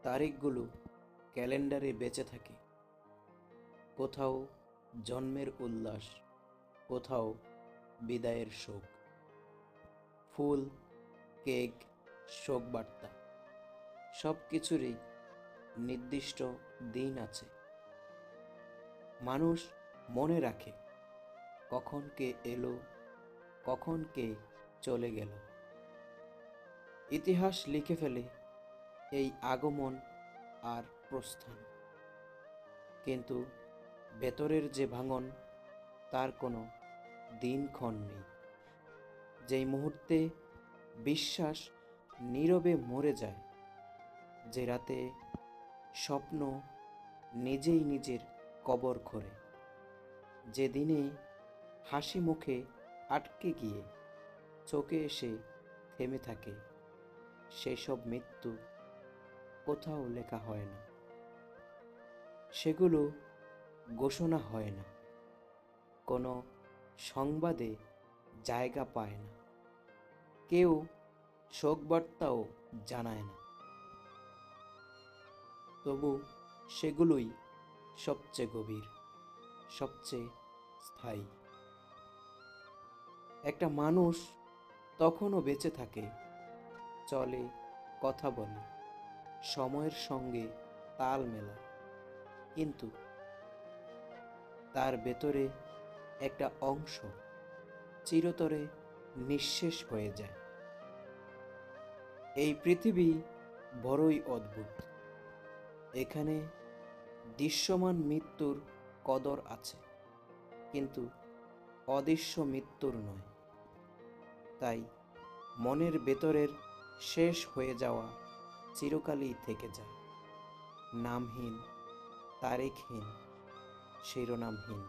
তারিখগুলো ক্যালেন্ডারে বেঁচে থাকে, কোথাও জন্মের উল্লাস, কোথাও বিদায়ের শোক। ফুল, কেক, শোকবার্তা, সব কিছুরই নির্দিষ্ট দিন আছে। মানুষ মনে রাখে কখন কে এলো, কখন কে চলে গেল। ইতিহাস লিখে ফেলে এই আগমন আর প্রস্থান। কিন্তু ভেতরের যে ভাঙন, তার কোনো দিনক্ষণ নেই। যেই মুহূর্তে বিশ্বাস নীরবে মরে যায়, যে রাতে স্বপ্ন নিজেই নিজের কবর খোঁড়ে, যে দিনে হাসি মুখে আটকে গিয়ে চোখে এসে থেমে থাকে, সেসব মৃত্যু কোথাও লেখা হয় না। সেগুলো ঘোষণা হয় না, কোনো সংবাদে জায়গা পায় না, কেউ শোকবার্তাও জানায় না। তবু সেগুলোই সবচেয়ে গভীর, সবচেয়ে স্থায়ী। একটা মানুষ তখনও বেঁচে থাকে, চলে, কথা বলে, সময়ের সঙ্গে তাল মেলায়, কিন্তু তার ভেতরে একটা অংশ চিরতরে নিঃশেষ হয়ে যায়। এই পৃথিবী বড়ই অদ্ভুত। এখানে দৃশ্যমান মৃত্যুর কদর আছে, কিন্তু অদৃশ্য মৃত্যুর নয়। তাই মনের ভেতরের শেষ হয়ে যাওয়া চিরকালই থেকে যায়, নামহীন, তারিখহীন, শিরোনামহীন।